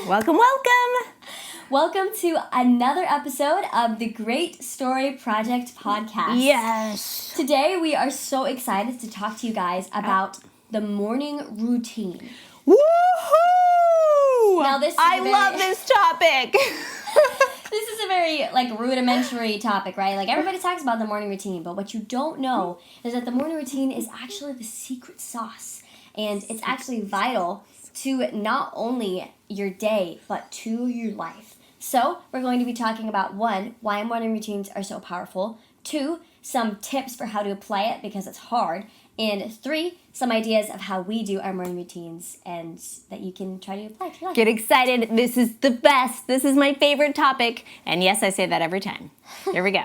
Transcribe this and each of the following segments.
Welcome, welcome. Welcome to another episode of the Great Story Project podcast. Yes. Today we are so excited to talk to you guys about the morning routine. Woohoo! Now I love this topic. This is a very rudimentary topic, right? Like everybody talks about the morning routine, but what you don't know is that the morning routine is actually the secret sauce, and it's actually vital to not only your day but to your life. So we're going to be talking about 1, why morning routines are so powerful, 2, some tips for how to apply it because it's hard, and 3, some ideas of how we do our morning routines and that you can try to apply to your life. Get excited. This is the best. This is my favorite topic. And yes, I say that every time. Here we go.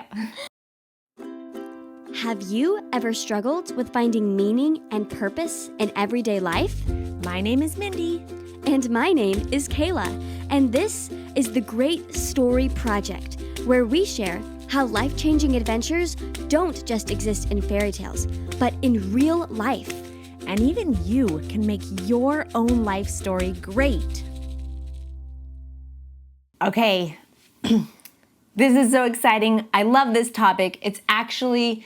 Have you ever struggled with finding meaning and purpose in everyday life? My name is Mindy. And my name is Kayla. And this is the Great Story Project, where we share how life-changing adventures don't just exist in fairy tales, but in real life. And even you can make your own life story great. Okay, this is so exciting. I love this topic. It's actually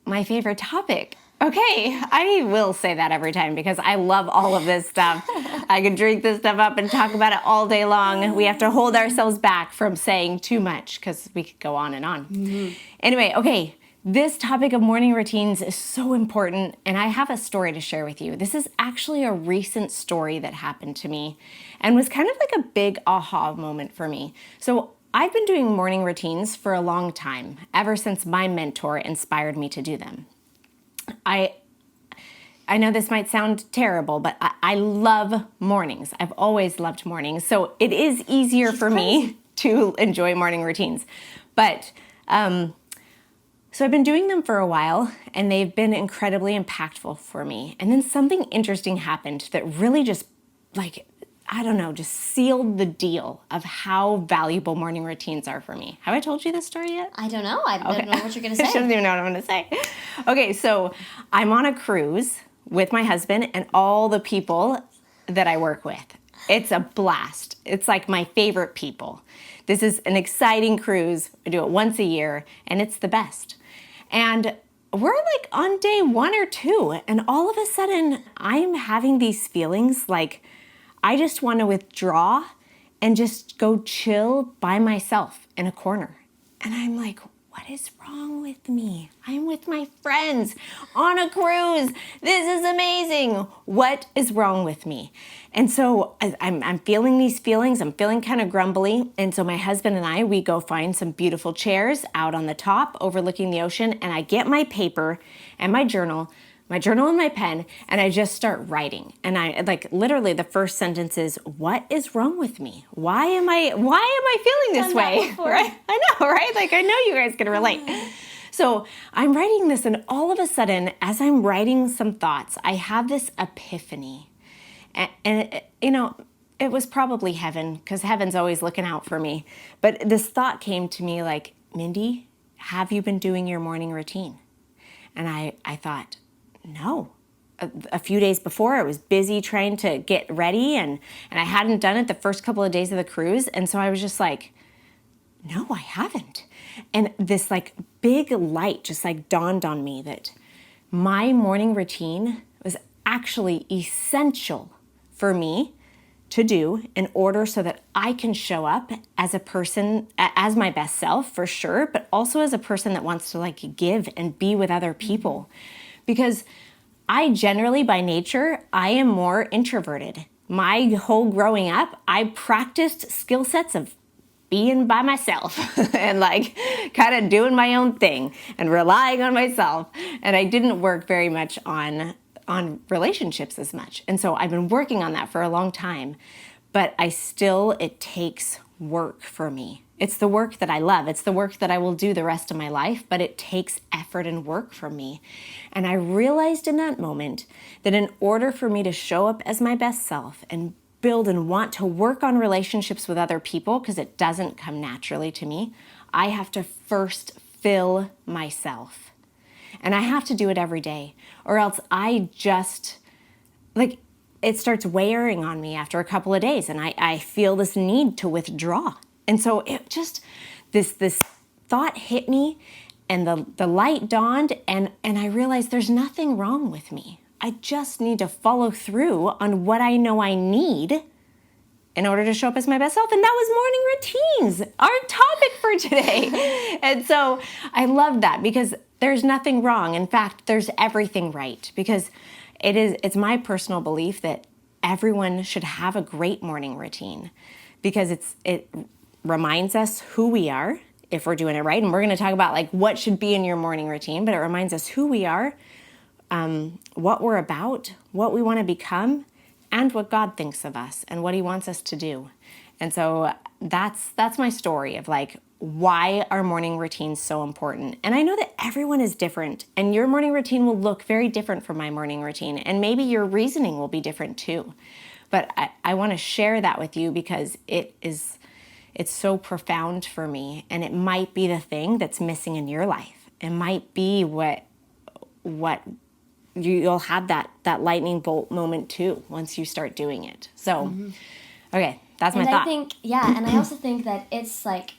my favorite topic. Okay, I will say that every time because I love all of this stuff. I could drink this stuff up and talk about it all day long. We have to hold ourselves back from saying too much because we could go on and on. Mm-hmm. Anyway, okay, this topic of morning routines is so important, and I have a story to share with you. This is actually a recent story that happened to me and was kind of like a big aha moment for me. So I've been doing morning routines for a long time, ever since my mentor inspired me to do them. I know this might sound terrible, but I love mornings. I've always loved mornings. So it is easier for me to enjoy morning routines. But so I've been doing them for a while, and they've been incredibly impactful for me. And then something interesting happened that really just just sealed the deal of how valuable morning routines are for me. Have I told you this story yet? I don't know. I don't know what you're going to say. I shouldn't even know what I'm going to say. Okay, so I'm on a cruise with my husband and all the people that I work with. It's a blast. It's like my favorite people. This is an exciting cruise. I do it once a year, and it's the best. And we're like on day 1 or 2, and all of a sudden, I'm having these feelings like I just want to withdraw and just go chill by myself in a corner. And I'm like, what is wrong with me? I'm with my friends on a cruise. This is amazing. What is wrong with me? And so I'm feeling these feelings. I'm feeling kind of grumbly. And so my husband and I, we go find some beautiful chairs out on the top overlooking the ocean. And I get my paper and my journal and my pen, and I just start writing. And I literally the first sentence is, what is wrong with me? Why am I feeling this way? Right? I know, right? I know you guys can relate. So I'm writing this, and all of a sudden, as I'm writing some thoughts, I have this epiphany. And it was probably heaven, because heaven's always looking out for me. But this thought came to me like, Mindy, have you been doing your morning routine? And I thought, no. A few days before, I was busy trying to get ready, and I hadn't done it the first couple of days of the cruise. And so I was just like, no, I haven't. And this big light just dawned on me that my morning routine was actually essential for me to do in order so that I can show up as a person, as my best self for sure, but also as a person that wants to give and be with other people. Because I generally, by nature, I am more introverted. My whole growing up, I practiced skill sets of being by myself and kind of doing my own thing and relying on myself. And I didn't work very much on relationships as much. And so I've been working on that for a long time, but it takes work for me. It's the work that I love. It's the work that I will do the rest of my life, but it takes effort and work from me. And I realized in that moment that in order for me to show up as my best self and build and want to work on relationships with other people, because it doesn't come naturally to me, I have to first fill myself. And I have to do it every day, or else I just, it starts wearing on me after a couple of days, and I feel this need to withdraw. And so it just, this thought hit me, and the light dawned, and I realized there's nothing wrong with me. I just need to follow through on what I know I need in order to show up as my best self. And that was morning routines, our topic for today. And so I love that, because there's nothing wrong. In fact, there's everything right, because it's my personal belief that everyone should have a great morning routine, because it reminds us who we are if we're doing it right. And we're going to talk about like what should be in your morning routine, but it reminds us who we are, what we're about, what we want to become, and what God thinks of us and what he wants us to do. And so that's my story of like why our morning routine's so important. And I know that everyone is different, and your morning routine will look very different from my morning routine, and maybe your reasoning will be different too. But I want to share that with you because it's so profound for me, and it might be the thing that's missing in your life. It might be what you'll have that lightning bolt moment too once you start doing it. So, okay, that's my thought. I think, and I also think that it's like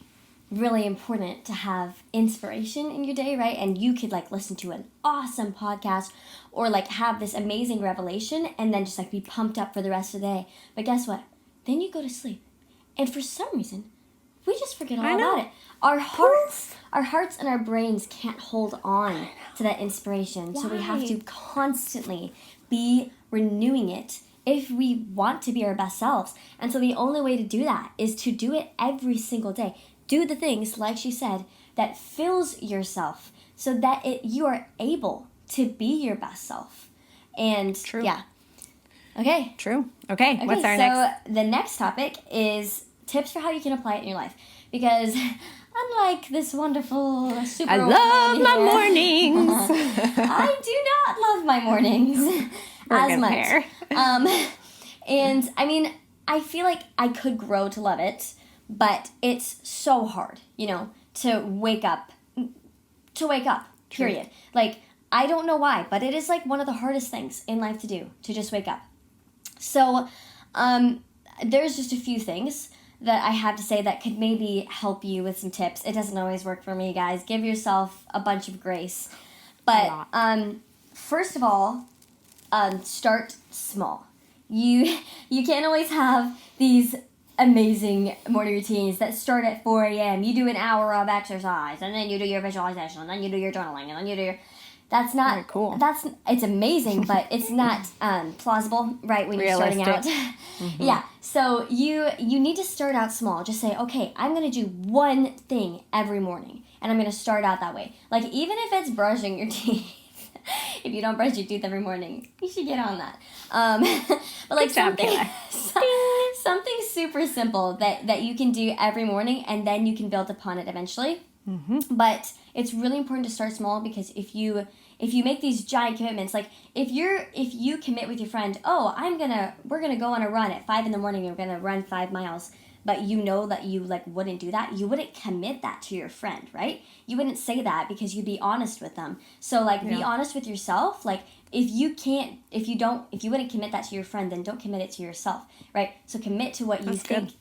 really important to have inspiration in your day, right? And you could like listen to an awesome podcast or like have this amazing revelation and then just like be pumped up for the rest of the day. But guess what? Then you go to sleep. And for some reason, we just forget all about it. Our hearts and our brains can't hold on to that inspiration. Why? So we have to constantly be renewing it if we want to be our best selves. And so the only way to do that is to do it every single day. Do the things, like she said, that fills yourself so that you are able to be your best self. And True. Yeah. Okay. True. Okay. What's our next? So the next topic is tips for how you can apply it in your life. Because unlike this wonderful super I love my mornings. I do not love my mornings as much. And I mean, I feel like I could grow to love it, but it's so hard, to wake up. Period. Like, I don't know why, but it is like one of the hardest things in life to do, to just wake up. So, there's just a few things that I have to say that could maybe help you with some tips. It doesn't always work for me, guys. Give yourself a bunch of grace. But first of all, start small. You can't always have these amazing morning routines that start at 4 a.m. You do an hour of exercise, and then you do your visualization, and then you do your journaling, and then you do your... That's not very cool. It's amazing, but it's not plausible, right? When Realistic. You're starting out. Yeah. So you need to start out small. Just say, okay, I'm gonna do one thing every morning, and I'm gonna start out that way. Like even if it's brushing your teeth. If you don't brush your teeth every morning, you should get on that. But like something super simple that you can do every morning, and then you can build upon it eventually. But it's really important to start small, because if you make these giant commitments, like if you commit with your friend, we're gonna go on a run at 5 a.m. and we're gonna run 5 miles, but you know that you like wouldn't do that, you wouldn't commit that to your friend, right? You wouldn't say that because you'd be honest with them. So like be honest with yourself. Like if you wouldn't commit that to your friend, then don't commit it to yourself, right? So commit to what you think.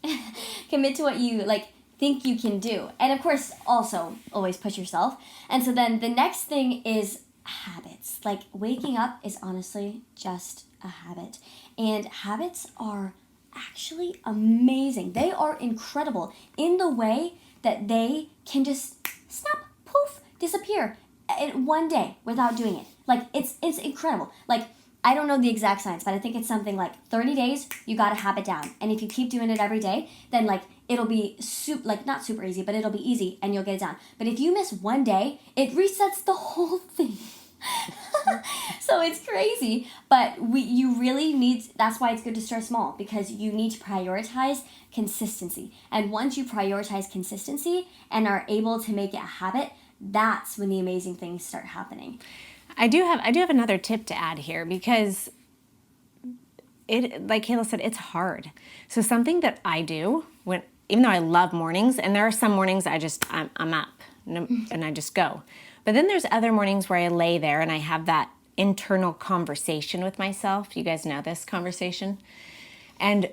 Commit to what you like think you can do. And of course, also always push yourself. And so then the next thing is habits. Like waking up is honestly just a habit. And habits are actually amazing. They are incredible in the way that they can just snap, poof, disappear in one day without doing it. Like it's incredible. Like I don't know the exact science, but I think it's something like 30 days, you got to habit down. And if you keep doing it every day, then like it'll be not super easy, but it'll be easy and you'll get it down. But if you miss one day, it resets the whole thing. So it's crazy, but you really need, that's why it's good to start small, because you need to prioritize consistency. And once you prioritize consistency and are able to make it a habit, that's when the amazing things start happening. I do have another tip to add here, because like Kayla said, it's hard. So something that I do even though I love mornings, and there are some mornings I'm up and I just go. But then there's other mornings where I lay there and I have that internal conversation with myself. You guys know this conversation. And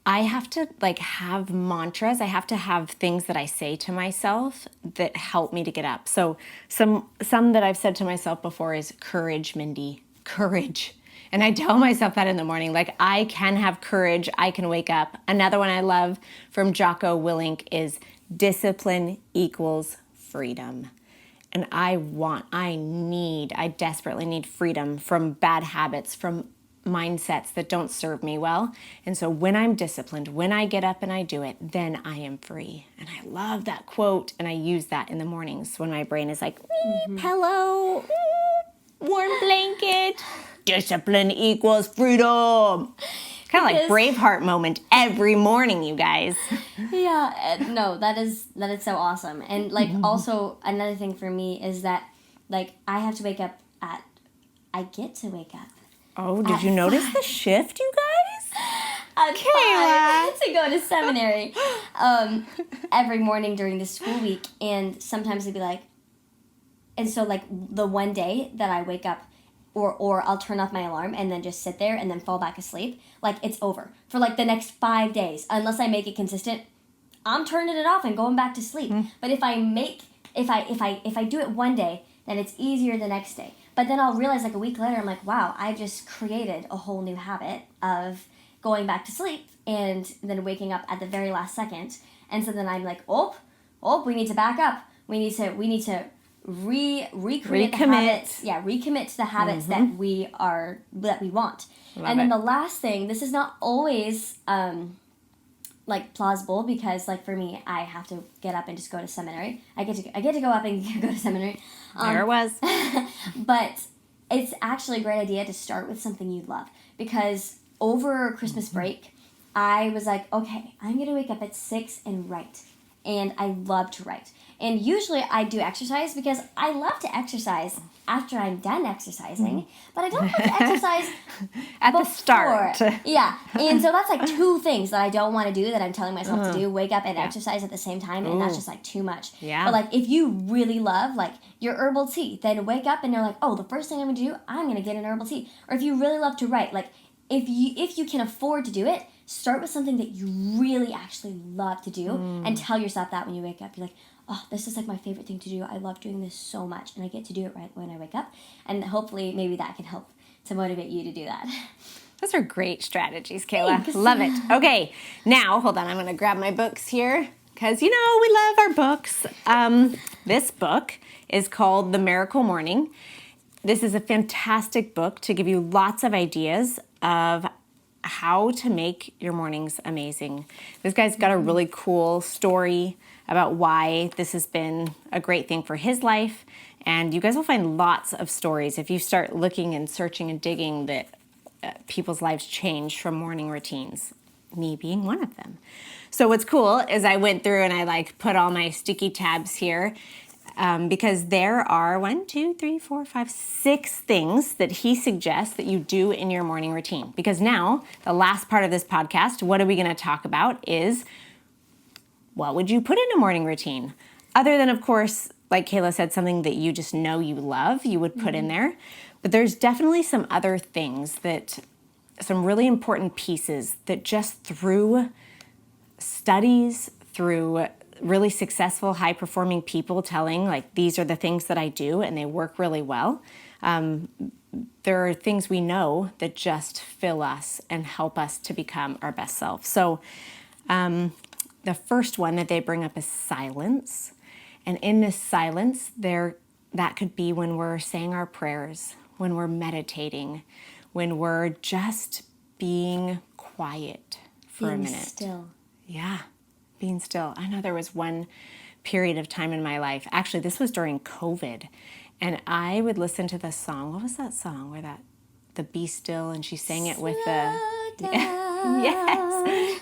I have to like have mantras. I have to have things that I say to myself that help me to get up. So some that I've said to myself before is courage, Mindy, courage. And I tell myself that in the morning, like I can have courage. I can wake up. Another one I love from Jocko Willink is discipline equals freedom. And I desperately need freedom from bad habits, from mindsets that don't serve me well. And so when I'm disciplined, when I get up and I do it, then I am free. And I love that quote. And I use that in the mornings when my brain is like, pillow, warm blanket, discipline equals freedom. Kind of like Braveheart moment every morning, you guys. Yeah, no, that is so awesome. And like also another thing for me is that like I get to wake up. Oh, did you notice the shift, you guys? At Kayla. 5 to go to seminary every morning during the school week, and sometimes it'd be like, and so like the one day that I wake up, or I'll turn off my alarm and then just sit there and then fall back asleep, like it's over for like the next 5 days unless I make it consistent. I'm turning it off and going back to sleep. But if I do it one day, then it's easier the next day. But then I'll realize like a week later, I'm like, wow, I just created a whole new habit of going back to sleep and then waking up at the very last second. And so then I'm like, oh, we need to back up. We need to recreate the habits. Yeah, recommit to the habits that we want. Love Then it. the last thing, this is not always like plausible because like for me, I have to get up and just go to seminary. I get to go up and go to seminary. There it was. But it's actually a great idea to start with something you love, because over Christmas break, I was like, okay, I'm going to wake up at 6 and write. And I love to write. And usually I do exercise because I love to exercise after I'm done exercising, but I don't like to exercise At before. the start. Yeah. And so that's like two things that I don't want to do that I'm telling myself to do, wake up and exercise at the same time, and that's just like too much. Yeah. But like if you really love like your herbal tea, then wake up and you're like, oh, the first thing I'm going to do, I'm going to get an herbal tea. Or if you really love to write, like if you can afford to do it, start with something that you really actually love to do and tell yourself that when you wake up. You're like, oh, this is like my favorite thing to do. I love doing this so much, and I get to do it right when I wake up. And hopefully maybe that can help to motivate you to do that. Those are great strategies, Kayla. Thanks. Love it. Okay, now, hold on. I'm going to grab my books here because, you know, we love our books. This book is called The Miracle Morning. This is a fantastic book to give you lots of ideas of how to make your mornings amazing. This guy's got a really cool story about why this has been a great thing for his life. And you guys will find lots of stories if you start looking and searching and digging that people's lives change from morning routines, me being one of them. So what's cool is I went through and I like put all my sticky tabs here because there are 6 things that he suggests that you do in your morning routine. Because now, the last part of this podcast, what are we going to talk about is what would you put in a morning routine? Other than, of course, like Kayla said, something that you just know you love, you would put in there. But there's definitely some other things some really important pieces that just through studies, through really successful, high-performing people telling, like, these are the things that I do and they work really well. There are things we know that just fill us and help us to become our best self. So the first one that they bring up is silence. And in this silence, that could be when we're saying our prayers, when we're meditating, when we're just being quiet for a minute. Still. Yeah, being still. I know there was one period of time in my life, actually this was during COVID, and I would listen to the song. What was that song where the Be Still, and she sang it with the... Yes.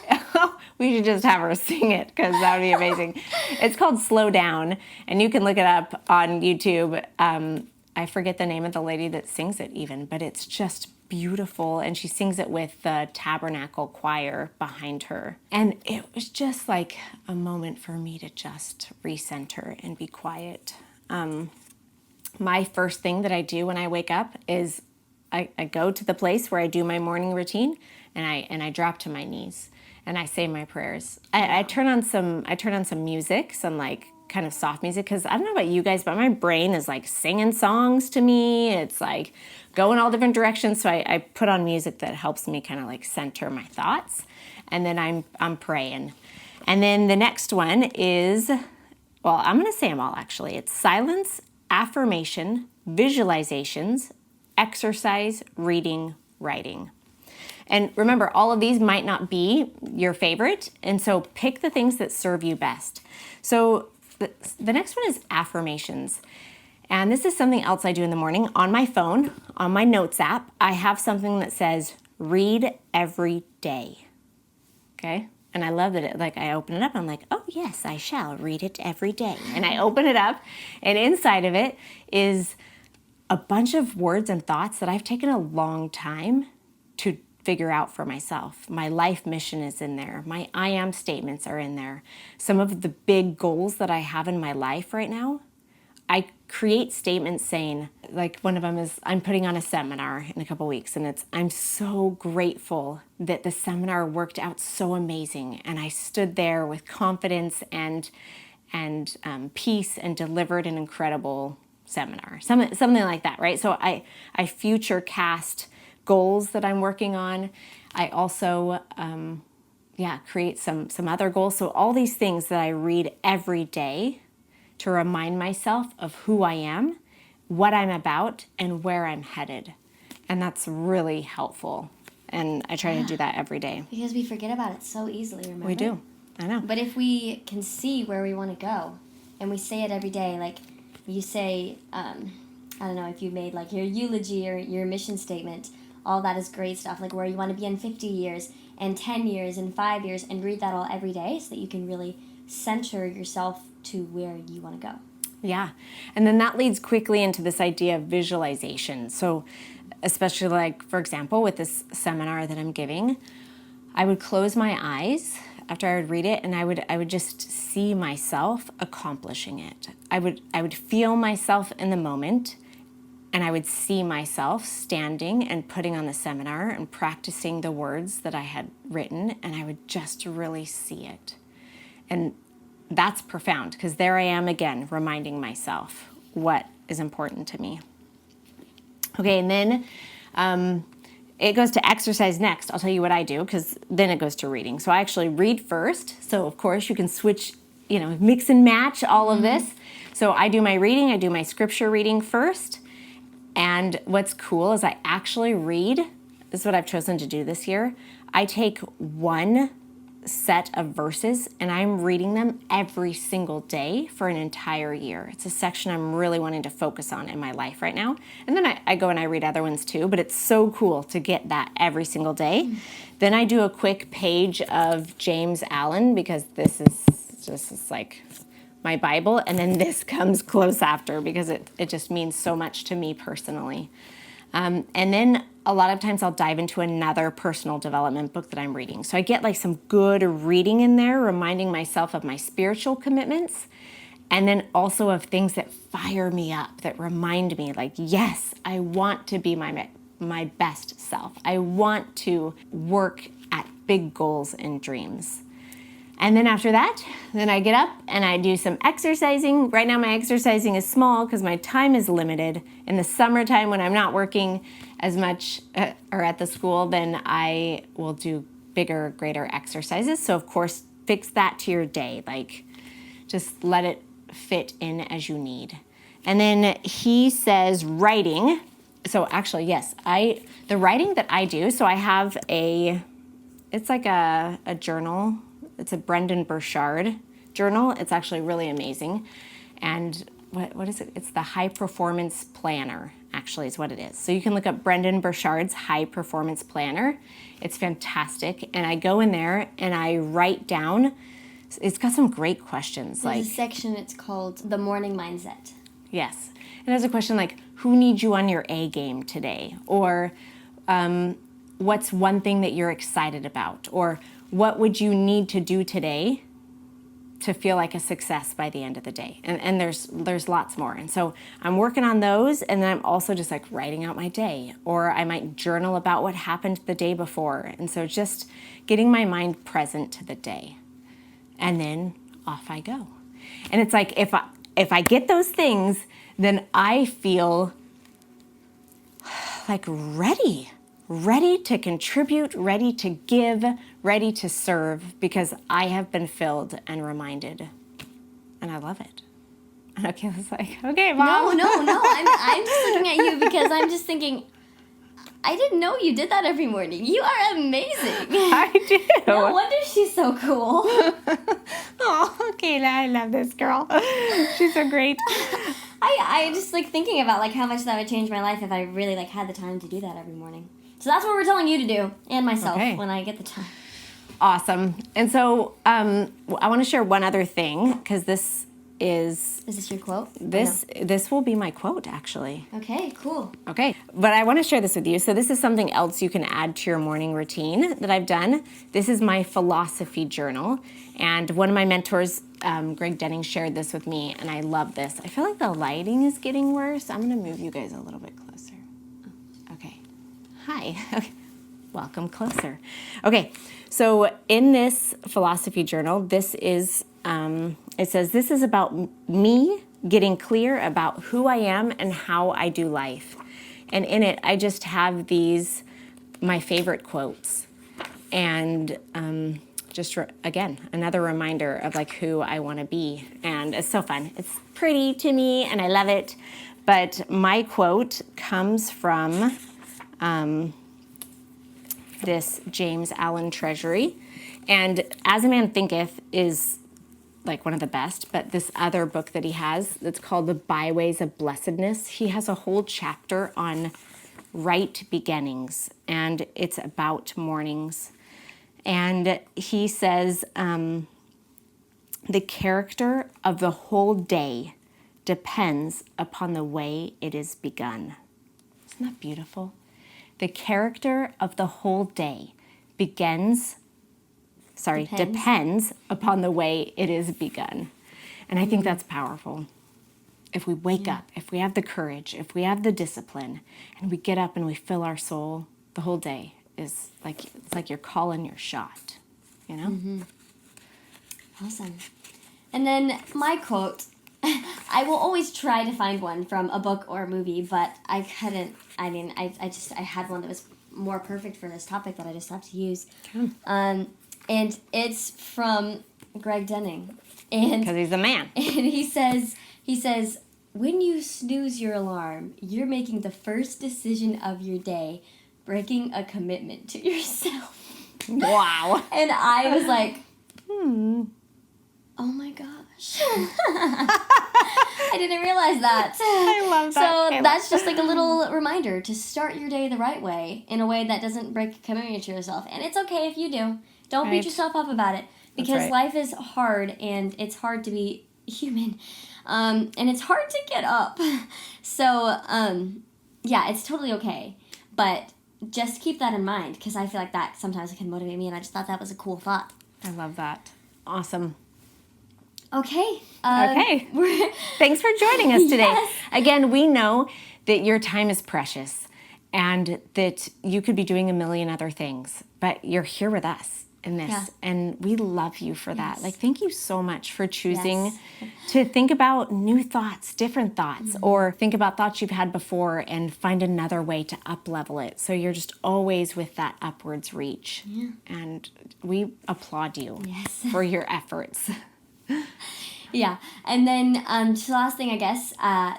We should just have her sing it because that would be amazing. It's called Slow Down, and you can look it up on YouTube. I forget the name of the lady that sings it even, but it's just beautiful, and she sings it with the Tabernacle Choir behind her. And it was just like a moment for me to just recenter and be quiet. my first thing that I do when I wake up is I go to the place where I do my morning routine, and I drop to my knees and I say my prayers. I turn on some music, some like kind of soft music, because I don't know about you guys, but my brain is like singing songs to me. It's like going all different directions. So I put on music that helps me kind of like center my thoughts, and then I'm praying. And then the next one is, well, I'm going to say them all actually. It's silence, affirmation, visualizations, exercise, reading, writing. And remember, all of these might not be your favorite, and so pick the things that serve you best. So the next one is affirmations. And this is something else I do in the morning. On my phone, on my notes app, I have something that says, read every day. Okay? And I love that I open it up, I'm like, oh yes, I shall read it every day. And I open it up, and inside of it is a bunch of words and thoughts that I've taken a long time to figure out for myself. My life mission is in there. My I am statements are in there. Some of the big goals that I have in my life right now, I create statements saying, like one of them is, I'm putting on a seminar in a couple weeks, and it's, I'm so grateful that the seminar worked out so amazing, and I stood there with confidence and peace and delivered an incredible seminar, something like that, right? So I future cast goals that I'm working on. I also create some other goals. So all these things that I read every day to remind myself of who I am, what I'm about, and where I'm headed. And that's really helpful. And I try to do that every day. Because we forget about it so easily, remember? We do. I know. But if we can see where we want to go, and we say it every day, like you say, I don't know, if you made like your eulogy or your mission statement, all that is great stuff, like where you want to be in 50 years and 10 years and 5 years, and read that all every day so that you can really center yourself to where you want to go. Yeah. And then that leads quickly into this idea of visualization. So especially like, for example, with this seminar that I'm giving, I would close my eyes after I would read it, and I would just see myself accomplishing it. I would feel myself in the moment, and I would see myself standing and putting on the seminar and practicing the words that I had written, and I would just really see it. And that's profound, because there I am again, reminding myself what is important to me. Okay, and then it goes to exercise next. I'll tell you what I do, because then it goes to reading. So I actually read first. So of course you can switch, mix and match all of this. So I do my reading, I do my scripture reading first. And what's cool is I actually read, this is what I've chosen to do this year. I take one set of verses and I'm reading them every single day for an entire year. It's a section I'm really wanting to focus on in my life right now. And then I go and I read other ones too, but it's so cool to get that every single day. Then I do a quick page of James Allen, because this is like my Bible. And then this comes close after, because it just means so much to me personally. And then a lot of times I'll dive into another personal development book that I'm reading. So I get like some good reading in there, reminding myself of my spiritual commitments, and then also of things that fire me up, that remind me like, yes, I want to be my best self. I want to work at big goals and dreams. And then after that, then I get up and I do some exercising. Right now my exercising is small because my time is limited. In the summertime when I'm not working as much or at the school, then I will do bigger, greater exercises. So of course, fix that to your day. Like just let it fit in as you need. And then he says writing. So actually, yes, the writing that I do, so I have it's like a journal. It's a Brendon Burchard journal. It's actually really amazing. And what is it? It's the High Performance Planner, actually, is what it is. So you can look up Brendon Burchard's High Performance Planner. It's fantastic. And I go in there and I write down, it's got some great questions. There's a section, it's called The Morning Mindset. Yes. And there's a question like, who needs you on your A game today? Or what's one thing that you're excited about? Or what would you need to do today to feel like a success by the end of the day. And there's lots more. And so I'm working on those, and then I'm also just like writing out my day, or I might journal about what happened the day before. And so just getting my mind present to the day. And then off I go. And it's like if I get those things, then I feel like ready to contribute, ready to give, ready to serve, because I have been filled and reminded, and I love it. And okay, it's like, okay, Mom. No. I'm just looking at you because I'm just thinking, I didn't know you did that every morning. You are amazing. I do. No wonder she's so cool. Oh, Kayla, I love this girl. She's so great. I just like thinking about like how much that would change my life if I really like had the time to do that every morning. So that's what we're telling you to do, and myself, when I get the time. Awesome. And so I want to share one other thing, because this is... Is this your quote? This will be my quote, actually. Okay, cool. Okay, but I want to share this with you. So this is something else you can add to your morning routine that I've done. This is my philosophy journal, and one of my mentors, Greg Denning, shared this with me, and I love this. I feel like the lighting is getting worse. I'm going to move you guys a little bit closer. Okay. Hi. Okay. Welcome closer. Okay, so in this philosophy journal, this is, it says, this is about me getting clear about who I am and how I do life. And in it, I just have these, my favorite quotes. And again, another reminder of like who I want to be. And it's so fun. It's pretty to me and I love it. But my quote comes from this James Allen Treasury. And As a Man Thinketh is like one of the best, but this other book that he has that's called The Byways of Blessedness, he has a whole chapter on right beginnings, and it's about mornings. And he says, the character of the whole day depends upon the way it is begun. Isn't that beautiful? The character of the whole day depends upon the way it is begun. And I think that's powerful. If we wake up, if we have the courage, if we have the discipline, and we get up and we fill our soul, the whole day is like, it's like you're calling your shot, you know? Mm-hmm. Awesome. And then my quote, I will always try to find one from a book or a movie, but I couldn't. I mean, I had one that was more perfect for this topic that I just have to use. And it's from Greg Denning. Because he's a man. And he says, when you snooze your alarm, you're making the first decision of your day, breaking a commitment to yourself. Wow. And I was like, oh my gosh. I didn't realize that. I love that. So that's just like a little reminder to start your day the right way, in a way that doesn't break a commitment to yourself. And it's okay if you do. Don't beat yourself up about it, because life is hard, and it's hard to be human. And it's hard to get up. So, yeah, it's totally okay. But just keep that in mind, because I feel like that sometimes can motivate me, and I just thought that was a cool thought. I love that. Awesome. Okay. Okay. Thanks for joining us today. Yes. Again, we know that your time is precious and that you could be doing a million other things, but you're here with us in this. Yeah. And we love you for that. Yes. Like, thank you so much for choosing to think about new thoughts, different thoughts, or think about thoughts you've had before and find another way to up-level it. So you're just always with that upwards reach. Yeah. And we applaud you Yes. for your efforts. Yeah. And then the last thing, I guess,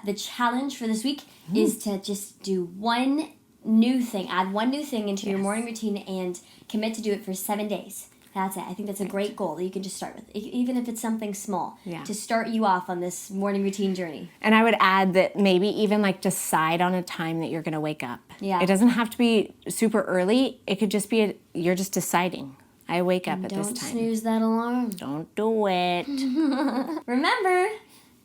the challenge for this week is to just do one new thing, add one new thing into your morning routine and commit to do it for 7 days. That's it. I think that's a great goal that you can just start with, even if it's something small, to start you off on this morning routine journey. And I would add that maybe even like decide on a time that you're going to wake up. Yeah. It doesn't have to be super early. It could just be you're just deciding. I wake up at this time. Don't snooze that alarm. Don't do it. Remember,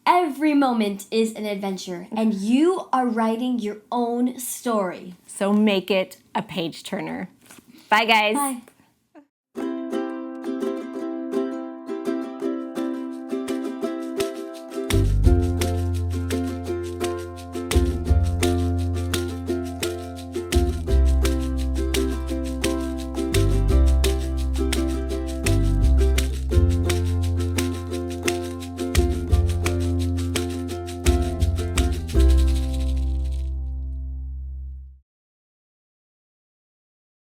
every moment is an adventure, and you are writing your own story. So make it a page turner. Bye, guys. Bye.